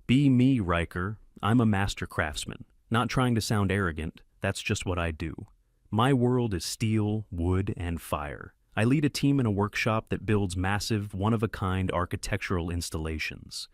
Be me, Riker. I'm a master craftsman. Not trying to sound arrogant, that's just what I do. My world is steel, wood, and fire. I lead a team in a workshop that builds massive, one-of-a-kind architectural installations.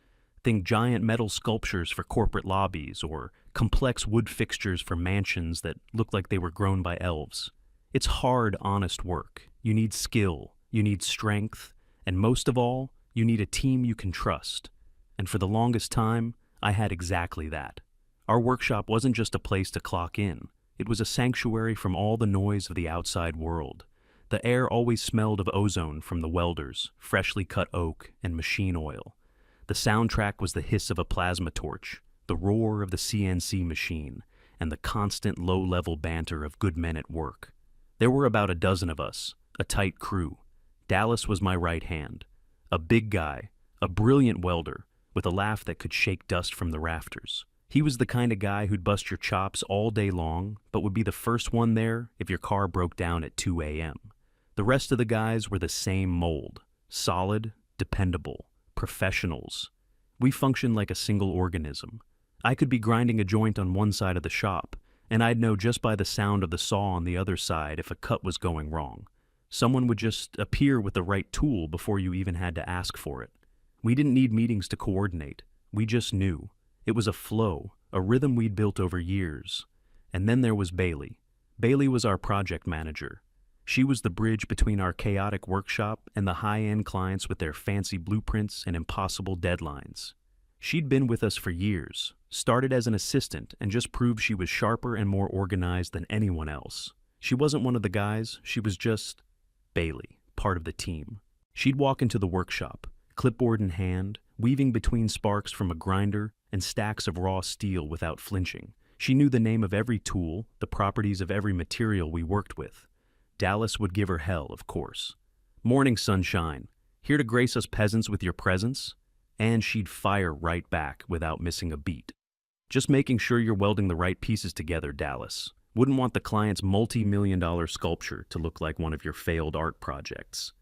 Think giant metal sculptures for corporate lobbies or complex wood fixtures for mansions that look like they were grown by elves. It's hard, honest work. You need skill, you need strength, and most of all, you need a team you can trust. And for the longest time, I had exactly that. Our workshop wasn't just a place to clock in. It was a sanctuary from all the noise of the outside world. The air always smelled of ozone from the welders, freshly cut oak, and machine oil. The soundtrack was the hiss of a plasma torch, the roar of the CNC machine, and the constant low-level banter of good men at work. There were about a dozen of us, a tight crew. Dallas was my right hand. A big guy, a brilliant welder, with a laugh that could shake dust from the rafters. He was the kind of guy who'd bust your chops all day long, but would be the first one there if your car broke down at 2 a.m. The rest of the guys were the same mold. Solid, dependable, professionals. We functioned like a single organism. I could be grinding a joint on one side of the shop, and I'd know just by the sound of the saw on the other side if a cut was going wrong. Someone would just appear with the right tool before you even had to ask for it. We didn't need meetings to coordinate. We just knew. It was a flow, a rhythm we'd built over years. And then there was Bailey. Bailey was our project manager. She was the bridge between our chaotic workshop and the high-end clients with their fancy blueprints and impossible deadlines. She'd been with us for years, started as an assistant, and just proved she was sharper and more organized than anyone else. She wasn't one of the guys, she was just Bailey, part of the team. She'd walk into the workshop, clipboard in hand, weaving between sparks from a grinder and stacks of raw steel without flinching. She knew the name of every tool, the properties of every material we worked with. Dallas would give her hell, of course. "Morning, sunshine. Here to grace us peasants with your presence?" And she'd fire right back without missing a beat. "Just making sure you're welding the right pieces together, Dallas. Wouldn't want the client's multi-million-dollar sculpture to look like one of your failed art projects."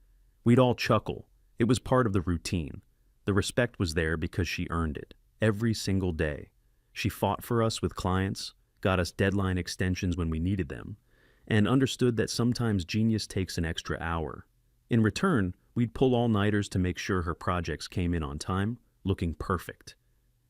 We'd all chuckle. It was part of the routine. The respect was there because she earned it, every single day. She fought for us with clients, got us deadline extensions when we needed them, and understood that sometimes genius takes an extra hour. In return, we'd pull all-nighters to make sure her projects came in on time, looking perfect.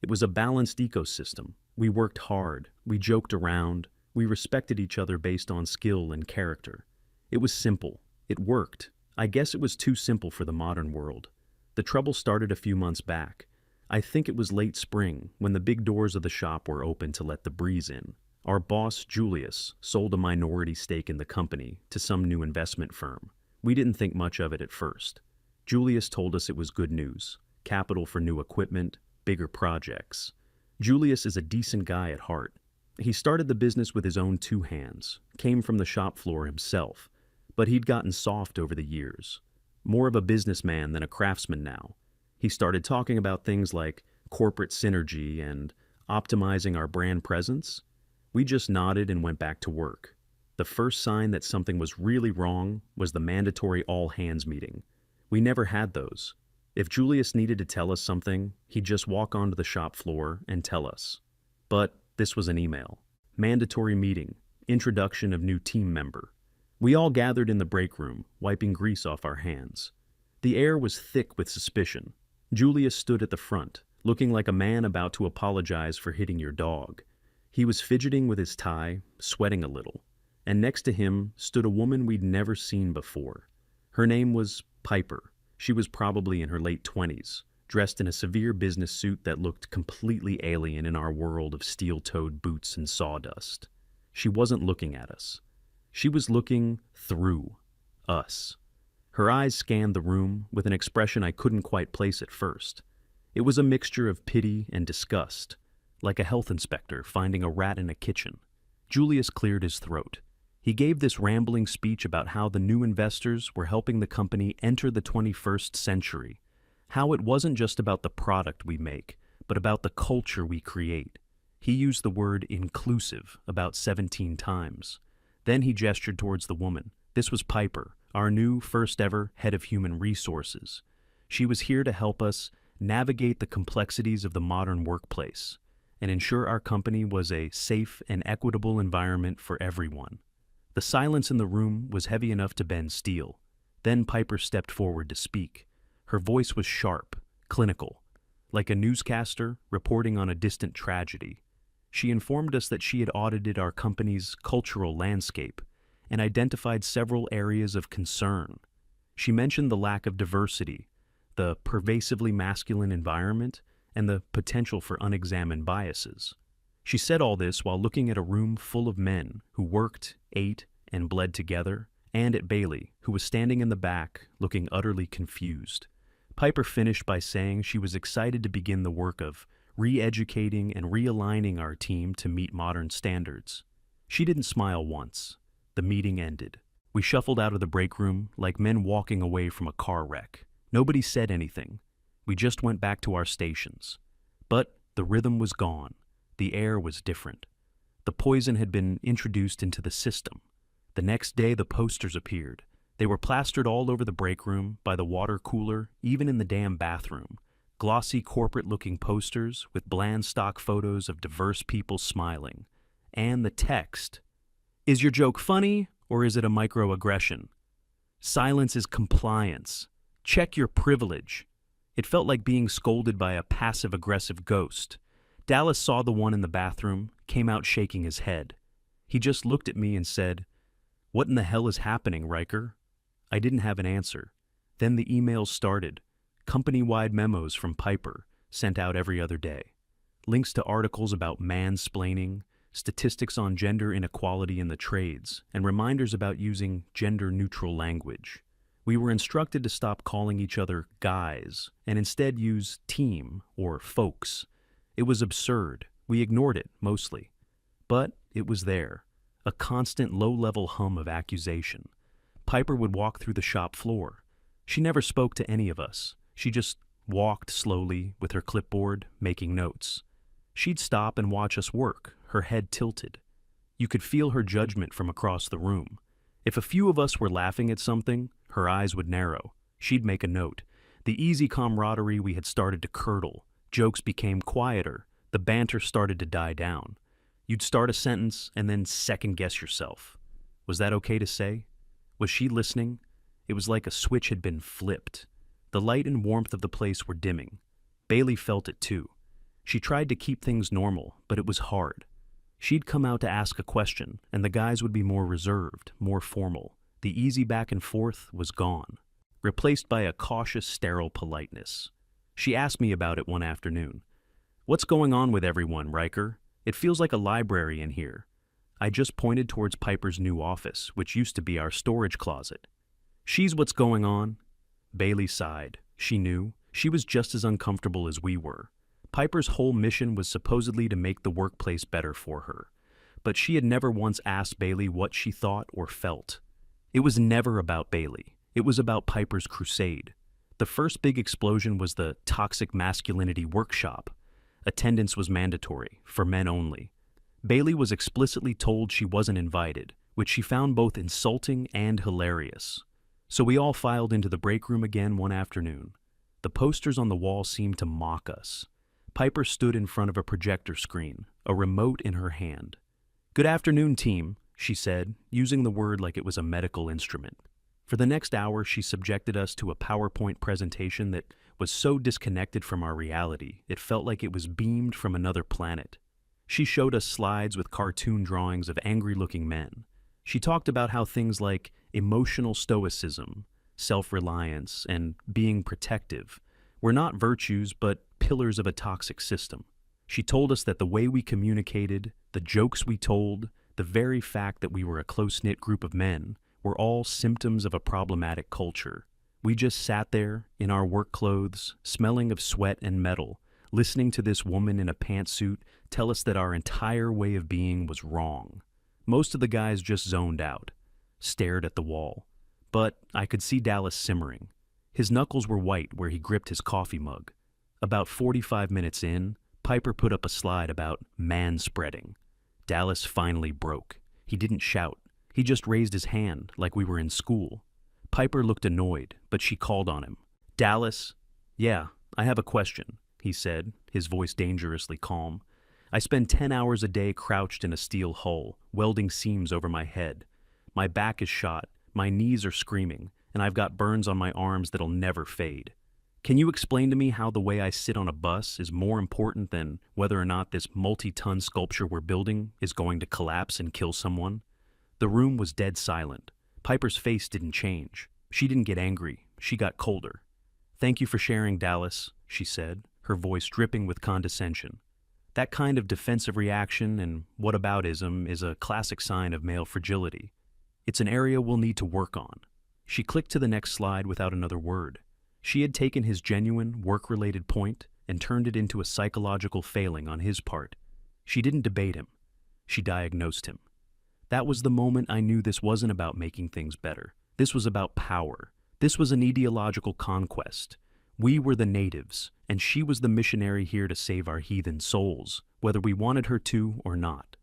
It was a balanced ecosystem. We worked hard, we joked around, we respected each other based on skill and character. It was simple. It worked. I guess it was too simple for the modern world. The trouble started a few months back. I think it was late spring, when the big doors of the shop were open to let the breeze in. Our boss, Julius, sold a minority stake in the company to some new investment firm. We didn't think much of it at first. Julius told us it was good news. Capital for new equipment, bigger projects. Julius is a decent guy at heart. He started the business with his own two hands, came from the shop floor himself, but he'd gotten soft over the years. More of a businessman than a craftsman now. He started talking about things like corporate synergy and optimizing our brand presence. We just nodded and went back to work. The first sign that something was really wrong was the mandatory all-hands meeting. We never had those. If Julius needed to tell us something, he'd just walk onto the shop floor and tell us. But this was an email. Mandatory meeting. Introduction of new team member. We all gathered in the break room, wiping grease off our hands. The air was thick with suspicion. Julius stood at the front, looking like a man about to apologize for hitting your dog. He was fidgeting with his tie, sweating a little, and next to him stood a woman we'd never seen before. Her name was Piper. She was probably in her late 20s, dressed in a severe business suit that looked completely alien in our world of steel-toed boots and sawdust. She wasn't looking at us. She was looking through us. Her eyes scanned the room with an expression I couldn't quite place at first. It was a mixture of pity and disgust, like a health inspector finding a rat in a kitchen. Julius cleared his throat. He gave this rambling speech about how the new investors were helping the company enter the 21st century, how it wasn't just about the product we make, but about the culture we create. He used the word inclusive about 17 times. Then he gestured towards the woman. This was Piper, our new first-ever head of human resources. She was here to help us navigate the complexities of the modern workplace, and ensure our company was a safe and equitable environment for everyone. The silence in the room was heavy enough to bend steel. Then Piper stepped forward to speak. Her voice was sharp, clinical, like a newscaster reporting on a distant tragedy. She informed us that she had audited our company's cultural landscape and identified several areas of concern. She mentioned the lack of diversity, the pervasively masculine environment, and the potential for unexamined biases. She said all this while looking at a room full of men who worked, ate, and bled together, and at Bailey, who was standing in the back, looking utterly confused. Piper finished by saying she was excited to begin the work of re-educating and realigning our team to meet modern standards. She didn't smile once. The meeting ended. We shuffled out of the break room like men walking away from a car wreck. Nobody said anything. We just went back to our stations. But the rhythm was gone. The air was different. The poison had been introduced into the system. The next day, the posters appeared. They were plastered all over the break room, by the water cooler, even in the damn bathroom. Glossy, corporate-looking posters with bland stock photos of diverse people smiling. And the text. Is your joke funny, or is it a microaggression? Silence is compliance. Check your privilege. It felt like being scolded by a passive-aggressive ghost. Dallas saw the one in the bathroom, came out shaking his head. He just looked at me and said, "What in the hell is happening, Riker?" I didn't have an answer. Then the emails started. Company-wide memos from Piper, sent out every other day. Links to articles about mansplaining, statistics on gender inequality in the trades, and reminders about using gender-neutral language. We were instructed to stop calling each other guys and instead use team or folks. It was absurd. We ignored it, mostly. But it was there, a constant low-level hum of accusation. Piper would walk through the shop floor. She never spoke to any of us. She just walked slowly with her clipboard, making notes. She'd stop and watch us work, her head tilted. You could feel her judgment from across the room. If a few of us were laughing at something, her eyes would narrow. She'd make a note. The easy camaraderie we had started to curdle. Jokes became quieter. The banter started to die down. You'd start a sentence and then second-guess yourself. Was that okay to say? Was she listening? It was like a switch had been flipped. The light and warmth of the place were dimming. Bailey felt it too. She tried to keep things normal, but it was hard. She'd come out to ask a question, and the guys would be more reserved, more formal. The easy back and forth was gone, replaced by a cautious, sterile politeness. She asked me about it one afternoon. "What's going on with everyone, Riker? It feels like a library in here." I just pointed towards Piper's new office, which used to be our storage closet. "She's what's going on." Bailey sighed. She knew. She was just as uncomfortable as we were. Piper's whole mission was supposedly to make the workplace better for her. But she had never once asked Bailey what she thought or felt. It was never about Bailey. It was about Piper's crusade. The first big explosion was the toxic masculinity workshop. Attendance was mandatory, for men only. Bailey was explicitly told she wasn't invited, which she found both insulting and hilarious. So we all filed into the break room again one afternoon. The posters on the wall seemed to mock us. Piper stood in front of a projector screen, a remote in her hand. "Good afternoon, team," she said, using the word like it was a medical instrument. For the next hour, she subjected us to a PowerPoint presentation that was so disconnected from our reality, it felt like it was beamed from another planet. She showed us slides with cartoon drawings of angry-looking men. She talked about how things like emotional stoicism, self-reliance, and being protective were not virtues but pillars of a toxic system. She told us that the way we communicated, the jokes we told, the very fact that we were a close-knit group of men were all symptoms of a problematic culture. We just sat there, in our work clothes, smelling of sweat and metal, listening to this woman in a pantsuit tell us that our entire way of being was wrong. Most of the guys just zoned out, stared at the wall. But I could see Dallas simmering. His knuckles were white where he gripped his coffee mug. About 45 minutes in, Piper put up a slide about manspreading. Dallas finally broke. He didn't shout. He just raised his hand like we were in school. Piper looked annoyed, but she called on him. "Dallas." "Yeah, I have a question, he said, his voice dangerously calm. I spend 10 hours a day crouched in a steel hull, welding seams over my head. My back is shot, my knees are screaming, and I've got burns on my arms that'll never fade. Can you explain to me how the way I sit on a bus is more important than whether or not this multi-ton sculpture we're building is going to collapse and kill someone? The room was dead silent. Piper's face didn't change. She didn't get angry. She got colder. Thank you for sharing, Dallas, she said, her voice dripping with condescension. That kind of defensive reaction and whataboutism is a classic sign of male fragility. It's an area we'll need to work on. She clicked to the next slide without another word. She had taken his genuine, work-related point and turned it into a psychological failing on his part. She didn't debate him. She diagnosed him. That was the moment I knew this wasn't about making things better. This was about power. This was an ideological conquest. We were the natives, and she was the missionary here to save our heathen souls, whether we wanted her to or not.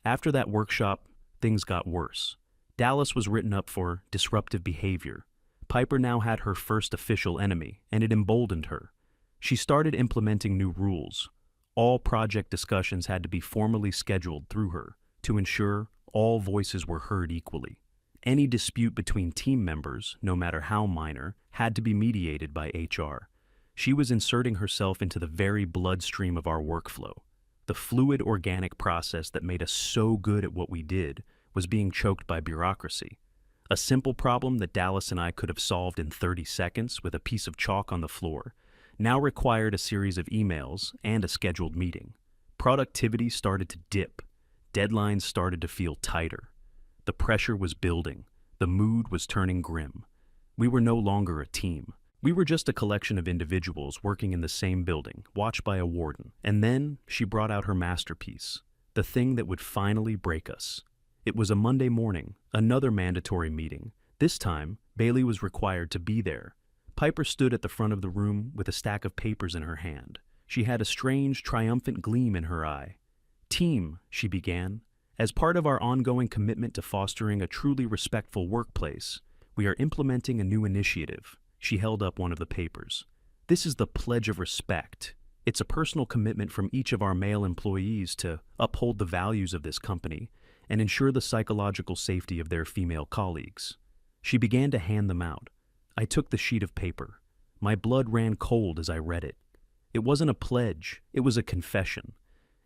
After that workshop, things got worse. Dallas was written up for disruptive behavior. Piper now had her first official enemy, and it emboldened her. She started implementing new rules. All project discussions had to be formally scheduled through her to ensure all voices were heard equally. Any dispute between team members, no matter how minor, had to be mediated by HR. She was inserting herself into the very bloodstream of our workflow. The fluid organic process that made us so good at what we did was being choked by bureaucracy. A simple problem that Dallas and I could have solved in 30 seconds with a piece of chalk on the floor now required a series of emails and a scheduled meeting. Productivity started to dip. Deadlines started to feel tighter. The pressure was building. The mood was turning grim. We were no longer a team. We were just a collection of individuals working in the same building, watched by a warden. And then she brought out her masterpiece, the thing that would finally break us. It was a Monday morning, another mandatory meeting. This time, Bailey was required to be there. Piper stood at the front of the room with a stack of papers in her hand. She had a strange, triumphant gleam in her eye. "Team," she began, "as part of our ongoing commitment to fostering a truly respectful workplace, we are implementing a new initiative." She held up one of the papers. "This is the Pledge of Respect. It's a personal commitment from each of our male employees to uphold the values of this company and ensure the psychological safety of their female colleagues." She began to hand them out. I took the sheet of paper. My blood ran cold as I read it. It wasn't a pledge, it was a confession.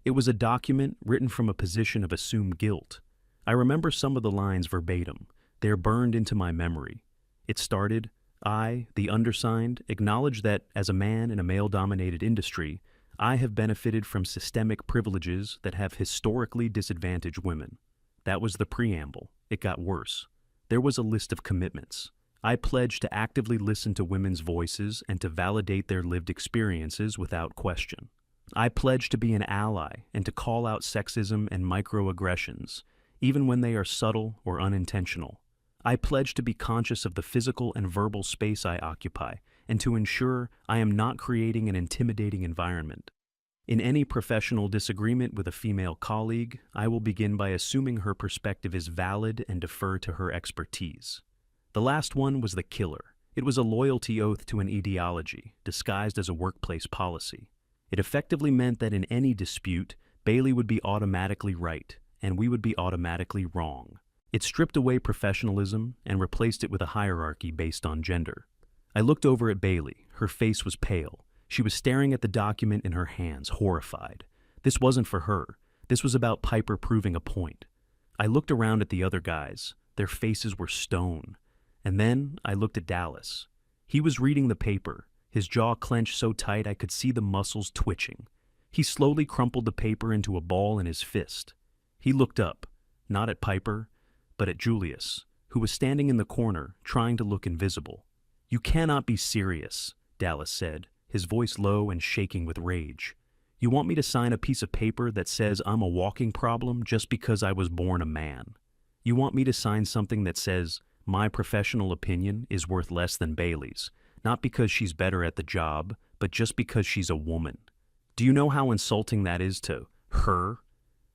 It was a document written from a position of assumed guilt. I remember some of the lines verbatim. They're burned into my memory. It started, "I, the undersigned, acknowledge that, as a man in a male-dominated industry, I have benefited from systemic privileges that have historically disadvantaged women." That was the preamble. It got worse. There was a list of commitments. I pledge to actively listen to women's voices and to validate their lived experiences without question. I pledge to be an ally and to call out sexism and microaggressions, even when they are subtle or unintentional. I pledge to be conscious of the physical and verbal space I occupy and to ensure I am not creating an intimidating environment. In any professional disagreement with a female colleague, I will begin by assuming her perspective is valid and defer to her expertise. The last one was the killer. It was a loyalty oath to an ideology, disguised as a workplace policy. It effectively meant that in any dispute, Bailey would be automatically right, and we would be automatically wrong. It stripped away professionalism and replaced it with a hierarchy based on gender. I looked over at Bailey. Her face was pale. She was staring at the document in her hands, horrified. This wasn't for her. This was about Piper proving a point. I looked around at the other guys. Their faces were stone. And then I looked at Dallas. He was reading the paper, his jaw clenched so tight I could see the muscles twitching. He slowly crumpled the paper into a ball in his fist. He looked up, not at Piper, but at Julius, who was standing in the corner, trying to look invisible. "You cannot be serious," Dallas said, his voice low and shaking with rage. "You want me to sign a piece of paper that says I'm a walking problem just because I was born a man? You want me to sign something that says my professional opinion is worth less than Bailey's, not because she's better at the job, but just because she's a woman? Do you know how insulting that is to her?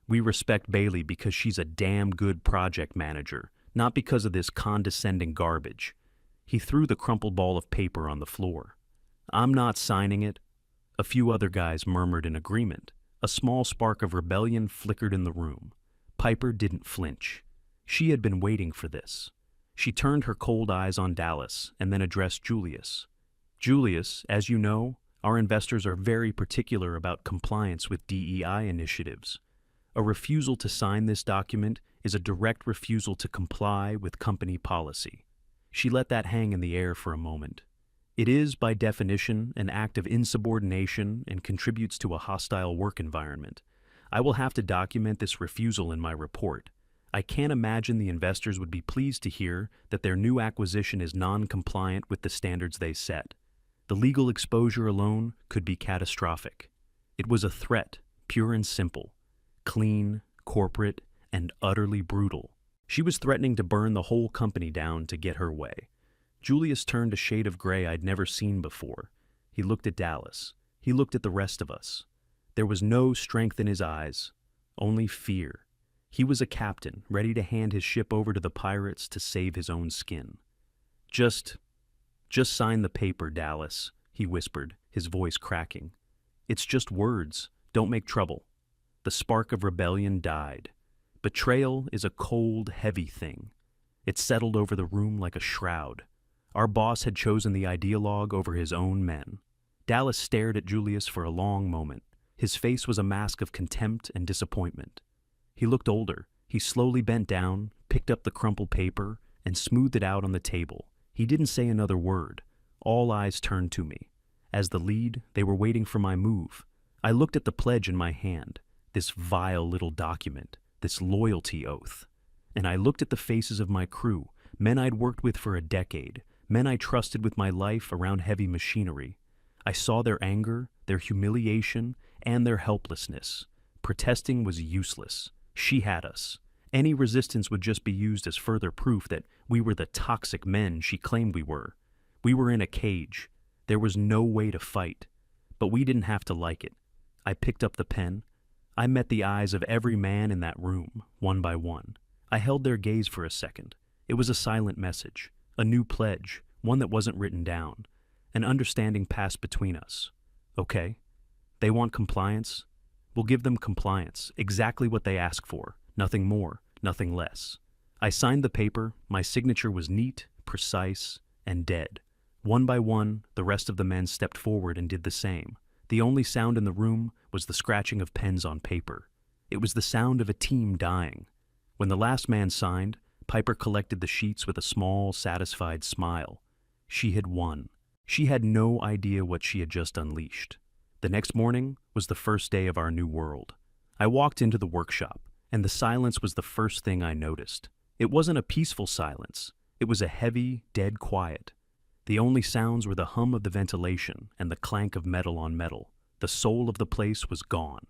We respect Bailey because she's a damn good project manager, not because of this condescending garbage." He threw the crumpled ball of paper on the floor. I'm not signing it. A few other guys murmured in agreement. A small spark of rebellion flickered in the room. Piper didn't flinch. She had been waiting for this. She turned her cold eyes on Dallas and then addressed Julius. Julius, as you know, our investors are very particular about compliance with DEI initiatives. A refusal to sign this document is a direct refusal to comply with company policy. She let that hang in the air for a moment. It is, by definition, an act of insubordination and contributes to a hostile work environment. I will have to document this refusal in my report. I can't imagine the investors would be pleased to hear that their new acquisition is non-compliant with the standards they set. The legal exposure alone could be catastrophic. It was a threat, pure and simple, clean, corporate, and utterly brutal. She was threatening to burn the whole company down to get her way. Julius turned a shade of gray I'd never seen before. He looked at Dallas. He looked at the rest of us. There was no strength in his eyes, only fear. He was a captain, ready to hand his ship over to the pirates to save his own skin. Just sign the paper, Dallas, he whispered, his voice cracking. It's just words. Don't make trouble. The spark of rebellion died. Betrayal is a cold, heavy thing. It settled over the room like a shroud. Our boss had chosen the ideologue over his own men. Dallas stared at Julius for a long moment. His face was a mask of contempt and disappointment. He looked older. He slowly bent down, picked up the crumpled paper, and smoothed it out on the table. He didn't say another word. All eyes turned to me. As the lead, they were waiting for my move. I looked at the pledge in my hand, this vile little document, this loyalty oath. And I looked at the faces of my crew, men I'd worked with for a decade, men I trusted with my life around heavy machinery. I saw their anger, their humiliation, and their helplessness. Protesting was useless. She had us. Any resistance would just be used as further proof that we were the toxic men she claimed we were. We were in a cage. There was no way to fight. But we didn't have to like it. I picked up the pen. I met the eyes of every man in that room, one by one. I held their gaze for a second. It was a silent message, a new pledge, one that wasn't written down. An understanding passed between us. Okay, they want compliance. We'll give them compliance, exactly what they ask for, nothing more, nothing less. I signed the paper. My signature was neat, precise, and dead. One by one, the rest of the men stepped forward and did the same. The only sound in the room was the scratching of pens on paper. It was the sound of a team dying. When the last man signed, Piper collected the sheets with a small, satisfied smile. She had won. She had no idea what she had just unleashed. The next morning was the first day of our new world. I walked into the workshop, and the silence was the first thing I noticed. It wasn't a peaceful silence. It was a heavy, dead quiet. The only sounds were the hum of the ventilation and the clank of metal on metal. The soul of the place was gone.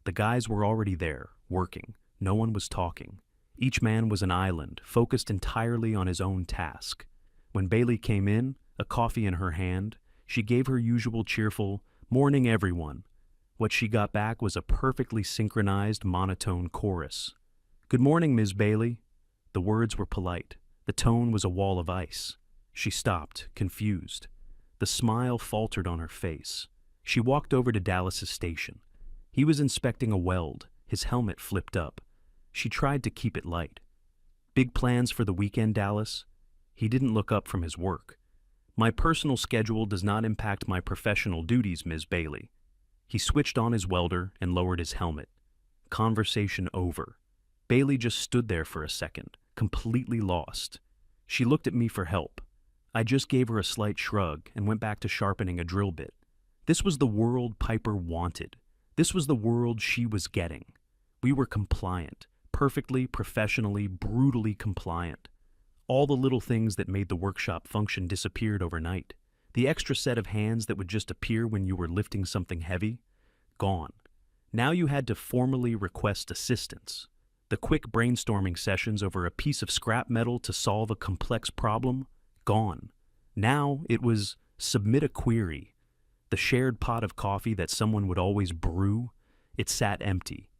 The guys were already there, working. No one was talking. Each man was an island, focused entirely on his own task. When Bailey came in, a coffee in her hand, she gave her usual cheerful, "Morning, everyone." What she got back was a perfectly synchronized, monotone chorus. "Good morning, Ms. Bailey." The words were polite. The tone was a wall of ice. She stopped, confused. The smile faltered on her face. She walked over to Dallas's station. He was inspecting a weld, his helmet flipped up. She tried to keep it light. "Big plans for the weekend, Dallas?" He didn't look up from his work. "My personal schedule does not impact my professional duties, Ms. Bailey." He switched on his welder and lowered his helmet. Conversation over. Bailey just stood there for a second, completely lost. She looked at me for help. I just gave her a slight shrug and went back to sharpening a drill bit. This was the world Piper wanted. This was the world she was getting. We were compliant, perfectly, professionally, brutally compliant. All the little things that made the workshop function disappeared overnight. The extra set of hands that would just appear when you were lifting something heavy, gone. Now you had to formally request assistance. The quick brainstorming sessions over a piece of scrap metal to solve a complex problem, gone. Now it was submit a query. The shared pot of coffee that someone would always brew, it sat empty.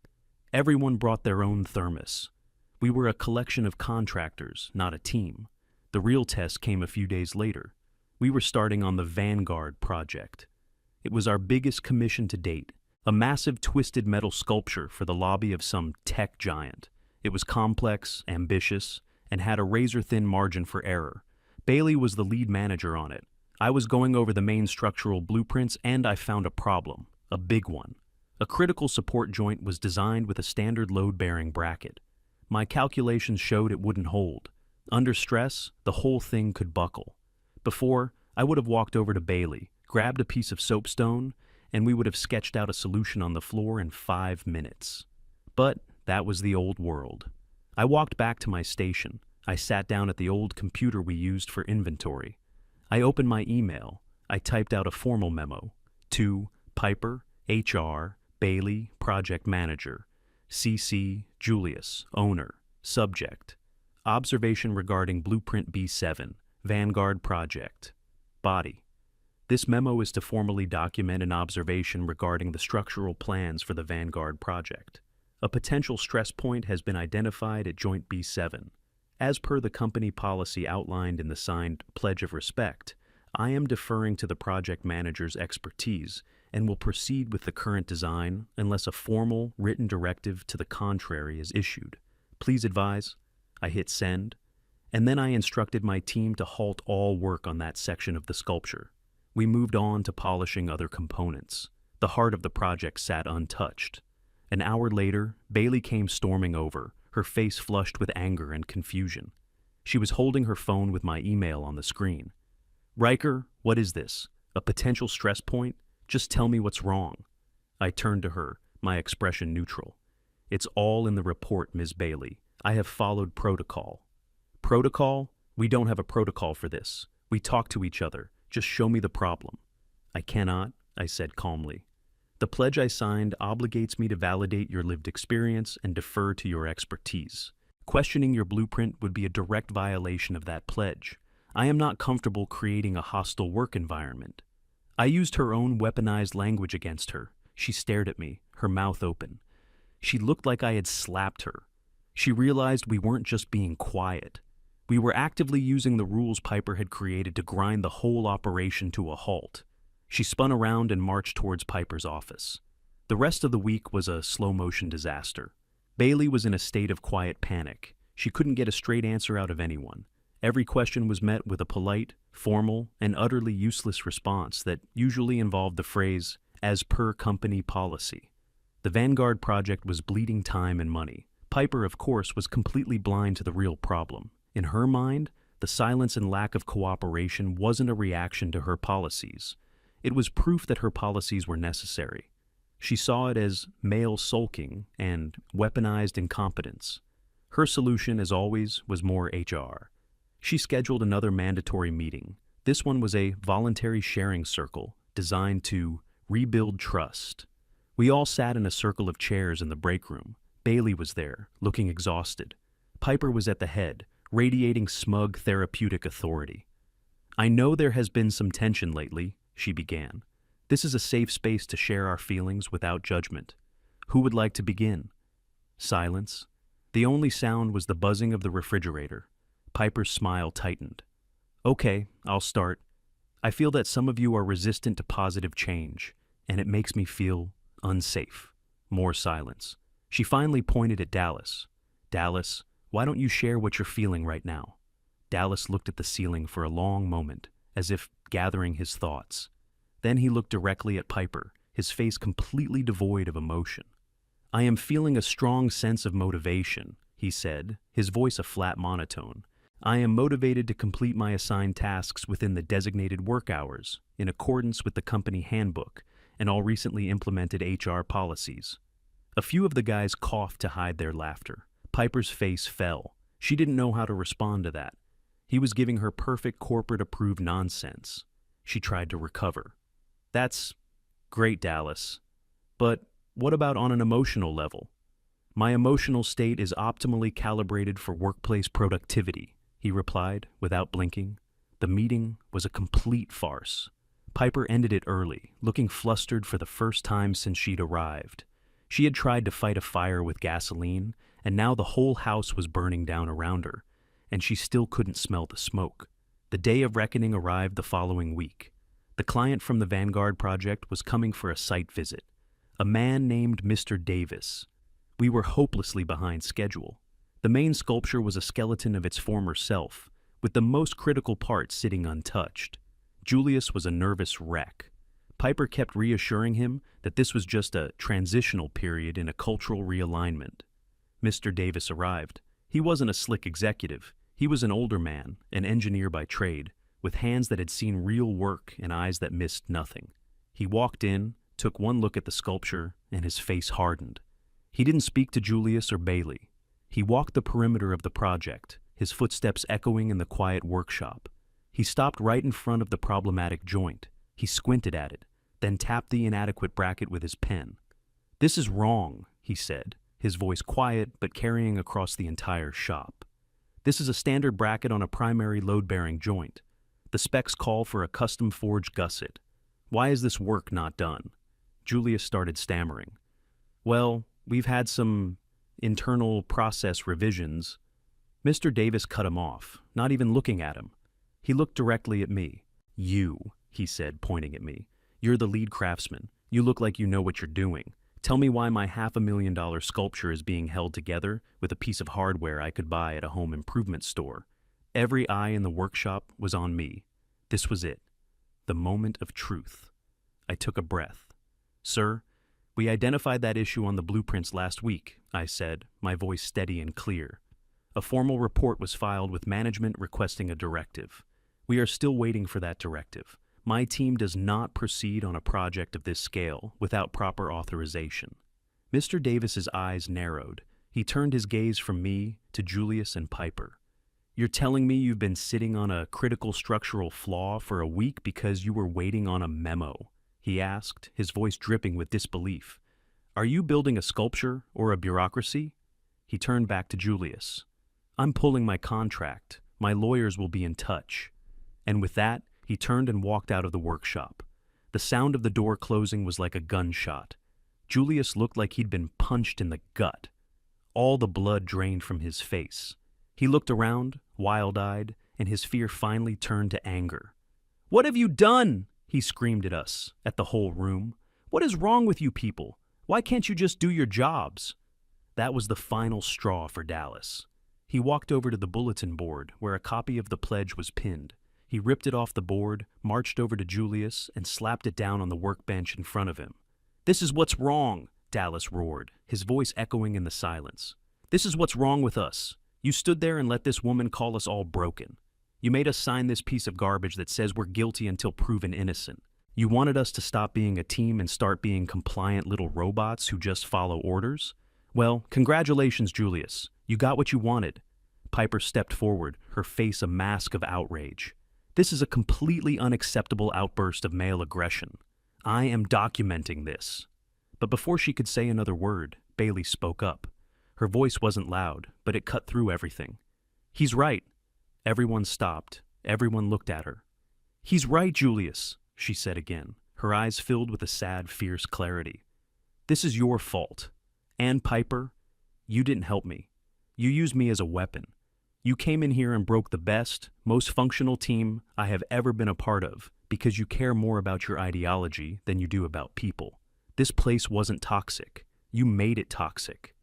Everyone brought their own thermos. We were a collection of contractors, not a team. The real test came a few days later. We were starting on the Vanguard project. It was our biggest commission to date, a massive twisted metal sculpture for the lobby of some tech giant. It was complex, ambitious, and had a razor-thin margin for error. Bailey was the lead manager on it. I was going over the main structural blueprints, and I found a problem, a big one. A critical support joint was designed with a standard load-bearing bracket. My calculations showed it wouldn't hold. Under stress, the whole thing could buckle. Before, I would have walked over to Bailey, grabbed a piece of soapstone, and we would have sketched out a solution on the floor in 5 minutes. But that was the old world. I walked back to my station. I sat down at the old computer we used for inventory. I opened my email. I typed out a formal memo. To Piper, HR, Bailey, Project Manager. CC, Julius, Owner. Subject. Observation regarding Blueprint B7, Vanguard Project. Body. This memo is to formally document an observation regarding the structural plans for the Vanguard project. A potential stress point has been identified at Joint B7. As per the company policy outlined in the signed Pledge of Respect, I am deferring to the project manager's expertise and will proceed with the current design unless a formal, written directive to the contrary is issued. Please advise. I hit send, and then I instructed my team to halt all work on that section of the sculpture. We moved on to polishing other components. The heart of the project sat untouched. An hour later, Bailey came storming over, her face flushed with anger and confusion. She was holding her phone with my email on the screen. Riker, what is this? A potential stress point? Just tell me what's wrong. I turned to her, my expression neutral. It's all in the report, Ms. Bailey. I have followed protocol. Protocol? We don't have a protocol for this. We talk to each other. Just show me the problem. I cannot, I said calmly. The pledge I signed obligates me to validate your lived experience and defer to your expertise. Questioning your blueprint would be a direct violation of that pledge. I am not comfortable creating a hostile work environment. I used her own weaponized language against her. She stared at me, her mouth open. She looked like I had slapped her. She realized we weren't just being quiet. We were actively using the rules Piper had created to grind the whole operation to a halt. She spun around and marched towards Piper's office. The rest of the week was a slow-motion disaster. Bailey was in a state of quiet panic. She couldn't get a straight answer out of anyone. Every question was met with a polite, formal, and utterly useless response that usually involved the phrase, "as per company policy." The Vanguard project was bleeding time and money. Piper, of course, was completely blind to the real problem. In her mind, the silence and lack of cooperation wasn't a reaction to her policies. It was proof that her policies were necessary. She saw it as male sulking and weaponized incompetence. Her solution, as always, was more HR. She scheduled another mandatory meeting. This one was a voluntary sharing circle designed to rebuild trust. We all sat in a circle of chairs in the break room. Bailey was there, looking exhausted. Piper was at the head, radiating smug therapeutic authority. "I know there has been some tension lately," she began. "This is a safe space to share our feelings without judgment. Who would like to begin?" Silence. The only sound was the buzzing of the refrigerator. Piper's smile tightened. "Okay, I'll start. I feel that some of you are resistant to positive change, and it makes me feel unsafe." More silence. She finally pointed at Dallas. "Dallas, why don't you share what you're feeling right now?" Dallas looked at the ceiling for a long moment, as if gathering his thoughts. Then he looked directly at Piper, his face completely devoid of emotion. "I am feeling a strong sense of motivation," he said, his voice a flat monotone. "I am motivated to complete my assigned tasks within the designated work hours, in accordance with the company handbook and all recently implemented HR policies." A few of the guys coughed to hide their laughter. Piper's face fell. She didn't know how to respond to that. He was giving her perfect corporate-approved nonsense. She tried to recover. "That's great, Dallas. But what about on an emotional level?" "My emotional state is optimally calibrated for workplace productivity," he replied without blinking. The meeting was a complete farce. Piper ended it early, looking flustered for the first time since she'd arrived. She had tried to fight a fire with gasoline, and now the whole house was burning down around her, and she still couldn't smell the smoke. The day of reckoning arrived the following week. The client from the Vanguard project was coming for a site visit, a man named Mr. Davis. We were hopelessly behind schedule. The main sculpture was a skeleton of its former self, with the most critical part sitting untouched. Julius was a nervous wreck. Piper kept reassuring him that this was just a transitional period in a cultural realignment. Mr. Davis arrived. He wasn't a slick executive. He was an older man, an engineer by trade, with hands that had seen real work and eyes that missed nothing. He walked in, took one look at the sculpture, and his face hardened. He didn't speak to Julius or Bailey. He walked the perimeter of the project, his footsteps echoing in the quiet workshop. He stopped right in front of the problematic joint. He squinted at it, then tapped the inadequate bracket with his pen. "This is wrong," he said, his voice quiet but carrying across the entire shop. "This is a standard bracket on a primary load-bearing joint. The specs call for a custom-forged gusset. Why is this work not done?" Julius started stammering. "Well, we've had some internal process revisions." Mr. Davis cut him off, not even looking at him. He looked directly at me. "You," he said, pointing at me. "You're the lead craftsman. You look like you know what you're doing. Tell me why my $500,000 sculpture is being held together with a piece of hardware I could buy at a home improvement store." Every eye in the workshop was on me. This was it. The moment of truth. I took a breath. "Sir, we identified that issue on the blueprints last week," I said, my voice steady and clear. "A formal report was filed with management requesting a directive. We are still waiting for that directive. My team does not proceed on a project of this scale without proper authorization." Mr. Davis's eyes narrowed. He turned his gaze from me to Julius and Piper. "You're telling me you've been sitting on a critical structural flaw for a week because you were waiting on a memo?" he asked, his voice dripping with disbelief. "Are you building a sculpture or a bureaucracy?" He turned back to Julius. "I'm pulling my contract. My lawyers will be in touch." And with that, he turned and walked out of the workshop. The sound of the door closing was like a gunshot. Julius looked like he'd been punched in the gut. All the blood drained from his face. He looked around, wild-eyed, and his fear finally turned to anger. "What have you done?" he screamed at us, at the whole room. "What is wrong with you people? Why can't you just do your jobs?" That was the final straw for Dallas. He walked over to the bulletin board where a copy of the pledge was pinned. He ripped it off the board, marched over to Julius, and slapped it down on the workbench in front of him. "This is what's wrong," Dallas roared, his voice echoing in the silence. "This is what's wrong with us. You stood there and let this woman call us all broken. You made us sign this piece of garbage that says we're guilty until proven innocent. You wanted us to stop being a team and start being compliant little robots who just follow orders? Well, congratulations, Julius. You got what you wanted." Piper stepped forward, her face a mask of outrage. "This is a completely unacceptable outburst of male aggression. I am documenting this." But before she could say another word, Bailey spoke up. Her voice wasn't loud, but it cut through everything. "He's right." Everyone stopped. Everyone looked at her. "He's right, Julius," she said again, her eyes filled with a sad, fierce clarity. "This is your fault. And Piper, you didn't help me. You used me as a weapon. You came in here and broke the best, most functional team I have ever been a part of because you care more about your ideology than you do about people. This place wasn't toxic. You made it toxic."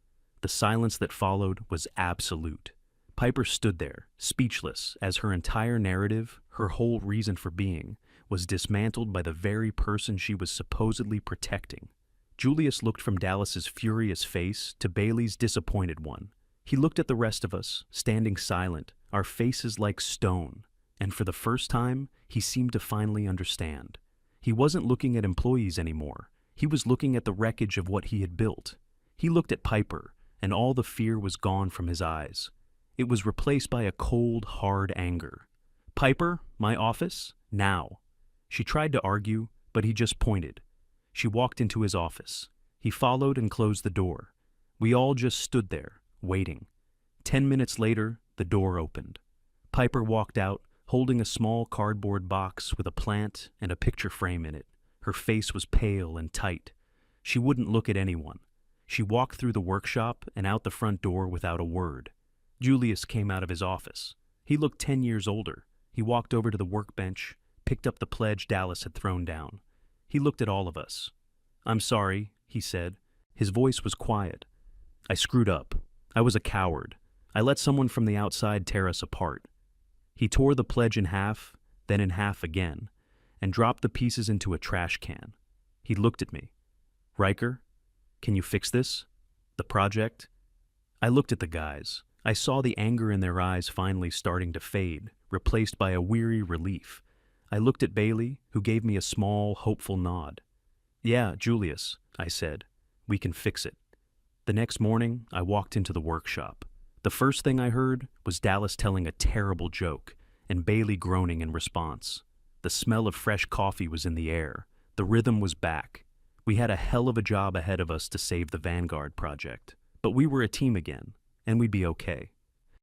The silence that followed was absolute. Piper stood there, speechless, as her entire narrative, her whole reason for being, was dismantled by the very person she was supposedly protecting. Julius looked from Dallas's furious face to Bailey's disappointed one. He looked at the rest of us, standing silent, our faces like stone, and for the first time, he seemed to finally understand. He wasn't looking at employees anymore. He was looking at the wreckage of what he had built. He looked at Piper, and all the fear was gone from his eyes. It was replaced by a cold, hard anger. "Piper, my office, now." She tried to argue, but he just pointed. She walked into his office. He followed and closed the door. We all just stood there, waiting. 10 minutes later, the door opened. Piper walked out, holding a small cardboard box with a plant and a picture frame in it. Her face was pale and tight. She wouldn't look at anyone. She walked through the workshop and out the front door without a word. Julius came out of his office. He looked 10 years older. He walked over to the workbench, picked up the pledge Dallas had thrown down. He looked at all of us. "I'm sorry," he said. His voice was quiet. "I screwed up. I was a coward. I let someone from the outside tear us apart." He tore the pledge in half, then in half again, and dropped the pieces into a trash can. He looked at me. "Riker, can you fix this? The project?" I looked at the guys. I saw the anger in their eyes finally starting to fade, replaced by a weary relief. I looked at Bailey, who gave me a small, hopeful nod. "Yeah, Julius," I said. "We can fix it." The next morning, I walked into the workshop. The first thing I heard was Dallas telling a terrible joke, and Bailey groaning in response. The smell of fresh coffee was in the air. The rhythm was back. We had a hell of a job ahead of us to save the Vanguard project. But we were a team again, and we'd be okay.